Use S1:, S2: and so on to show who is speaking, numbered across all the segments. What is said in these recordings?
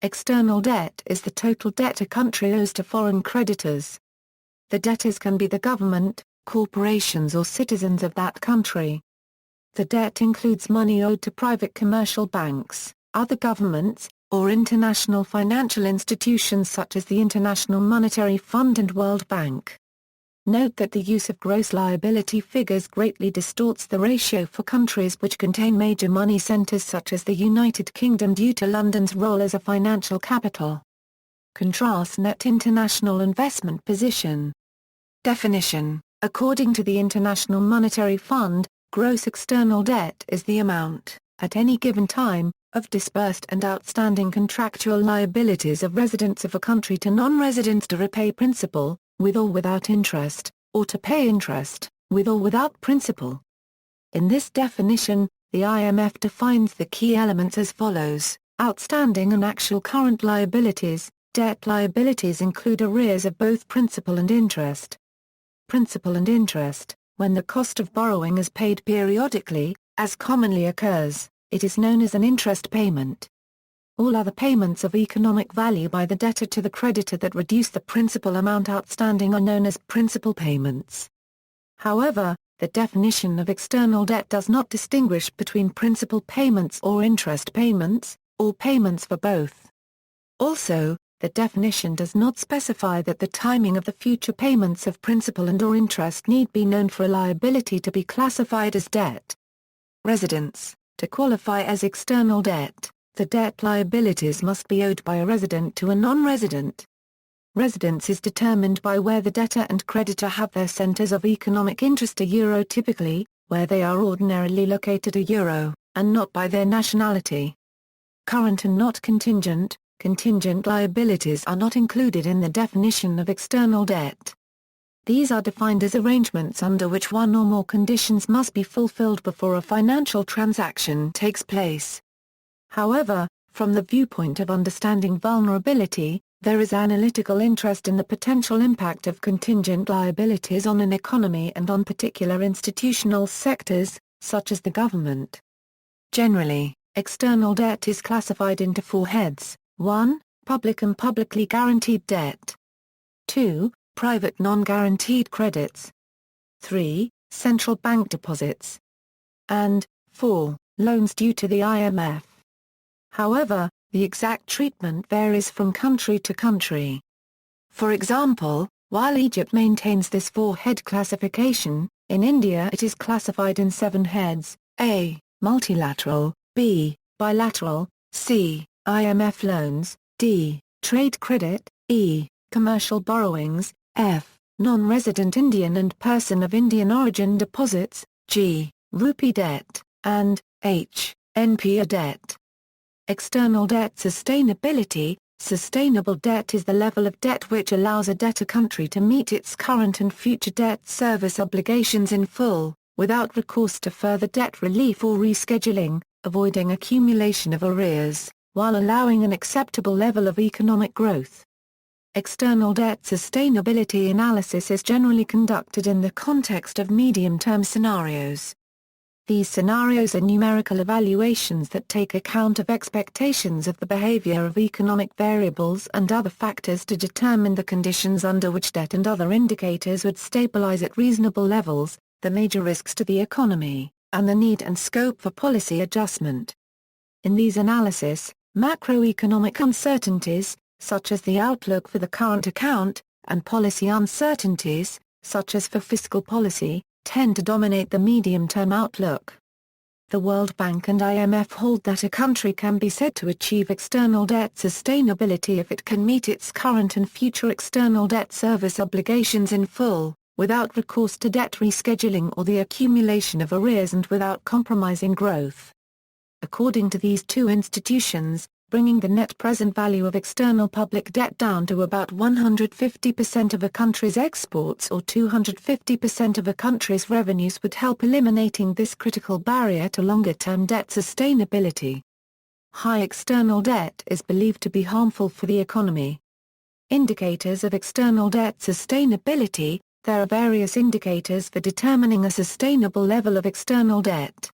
S1: External debt is the total debt a country owes to foreign creditors. The debtors can be the government, corporations or citizens of that country. The debt includes money owed to private commercial banks, other governments, or international financial institutions such as the International Monetary Fund and World Bank. Note that the use of gross liability figures greatly distorts the ratio for countries which contain major money centers such as the United Kingdom due to London's role as a financial capital. Contrast net international investment position. Definition: according to the International Monetary Fund, gross external debt is the amount, at any given time, of disbursed and outstanding contractual liabilities of residents of a country to non-residents to repay principal, with or without interest, or to pay interest, with or without principal. In this definition, the IMF defines the key elements as follows: outstanding and actual current liabilities. Debt liabilities include arrears of both principal and interest. Principal and interest: when the cost of borrowing is paid periodically, as commonly occurs, it is known as an interest payment. All other payments of economic value by the debtor to the creditor that reduce the principal amount outstanding are known as principal payments. However, the definition of external debt does not distinguish between principal payments or interest payments, or payments for both. Also, the definition does not specify that the timing of the future payments of principal and/or interest need be known for a liability to be classified as debt. Residents: to qualify as external debt, the debt liabilities must be owed by a resident to a non-resident. Residence is determined by where the debtor and creditor have their centers of economic interest typically, where they are ordinarily located and not by their nationality. Current and not contingent liabilities are not included in the definition of external debt. These are defined as arrangements under which one or more conditions must be fulfilled before a financial transaction takes place. However, from the viewpoint of understanding vulnerability, there is analytical interest in the potential impact of contingent liabilities on an economy and on particular institutional sectors, such as the government. Generally, external debt is classified into four heads: 1. Public and publicly guaranteed debt. 2. Private non-guaranteed credits. 3. Central bank deposits. And 4. Loans due to the IMF. However, the exact treatment varies from country to country. For example, while Egypt maintains this four-head classification, in India it is classified in 7 heads: A. Multilateral, B. Bilateral, C. IMF loans, D. Trade credit, E. Commercial borrowings, F. Non-resident Indian and person of Indian origin deposits, G. Rupee debt, and H. NPA debt. External debt sustainability. Sustainable debt is the level of debt which allows a debtor country to meet its current and future debt service obligations in full, without recourse to further debt relief or rescheduling, avoiding accumulation of arrears, while allowing an acceptable level of economic growth. External debt sustainability analysis is generally conducted in the context of medium-term scenarios. These scenarios are numerical evaluations that take account of expectations of the behavior of economic variables and other factors to determine the conditions under which debt and other indicators would stabilize at reasonable levels, the major risks to the economy, and the need and scope for policy adjustment. In these analyses, macroeconomic uncertainties, such as the outlook for the current account, and policy uncertainties, such as for fiscal policy, tend to dominate the medium-term outlook. The World Bank and IMF hold that a country can be said to achieve external debt sustainability if it can meet its current and future external debt service obligations in full, without recourse to debt rescheduling or the accumulation of arrears and without compromising growth. According to these two institutions, bringing the net present value of external public debt down to about 150% of a country's exports or 250% of a country's revenues would help eliminating this critical barrier to longer-term debt sustainability. High external debt is believed to be harmful for the economy. Indicators of external debt sustainability. There are various indicators for determining a sustainable level of external debt.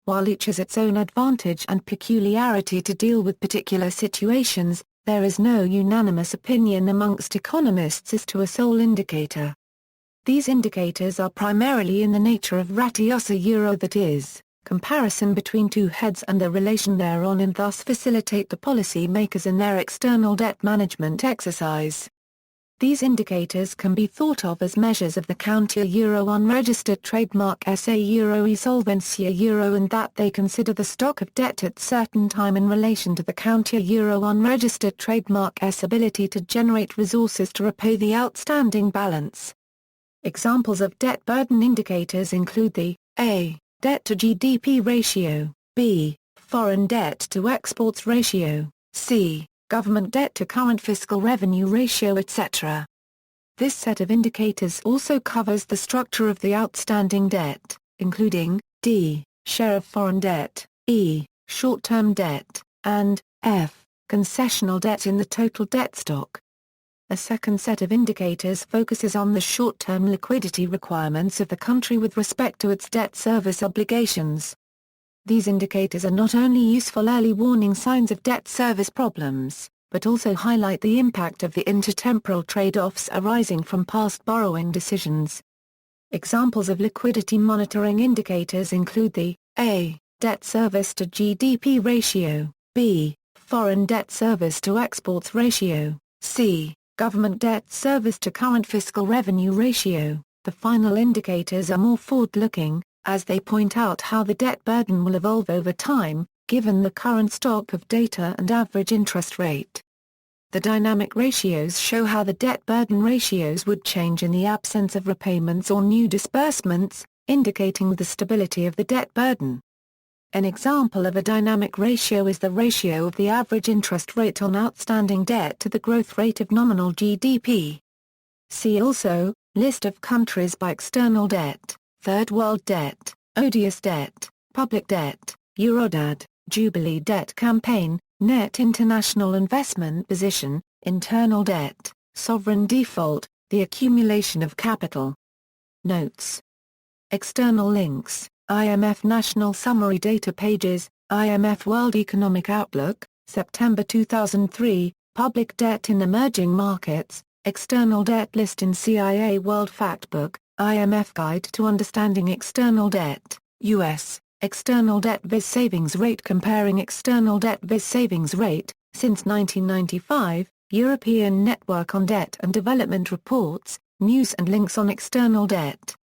S1: While each has its own advantage and peculiarity to deal with particular situations, there is no unanimous opinion amongst economists as to a sole indicator. These indicators are primarily in the nature of ratio, that is, comparison between two heads and the relation thereon, and thus facilitate the policy makers in their external debt management exercise. These indicators can be thought of as measures of the counter unregistered trademark SA solvency in that they consider the stock of debt at certain time in relation to the counter unregistered trademark S ability to generate resources to repay the outstanding balance. Examples of debt burden indicators include the A. Debt to GDP ratio, B. Foreign debt to exports ratio, C. Government debt to current fiscal revenue ratio, etc. This set of indicators also covers the structure of the outstanding debt, including D. Share of foreign debt, E. Short-term debt, and F. Concessional debt in the total debt stock. A second set of indicators focuses on the short-term liquidity requirements of the country with respect to its debt service obligations. These indicators are not only useful early warning signs of debt service problems, but also highlight the impact of the intertemporal trade-offs arising from past borrowing decisions. Examples of liquidity monitoring indicators include the A. Debt service to GDP ratio, B. Foreign debt service to exports ratio, C. Government debt service to current fiscal revenue ratio. The final indicators are more forward-looking, as they point out how the debt burden will evolve over time, given the current stock of data and average interest rate. The dynamic ratios show how the debt burden ratios would change in the absence of repayments or new disbursements, indicating the stability of the debt burden. An example of a dynamic ratio is the ratio of the average interest rate on outstanding debt to the growth rate of nominal GDP. See also, list of countries by external debt. Third World Debt, Odious Debt, Public Debt, Eurodad, Jubilee Debt Campaign, Net International Investment Position, Internal Debt, Sovereign Default, The Accumulation of Capital. Notes. External links, IMF National Summary Data Pages, IMF World Economic Outlook, September 2003, Public Debt in Emerging Markets, External Debt List in CIA World Factbook, IMF Guide to Understanding External Debt, U.S., External Debt vs Savings Rate comparing External Debt vs Savings Rate, since 1995, European Network on Debt and Development Reports, News and links on external debt.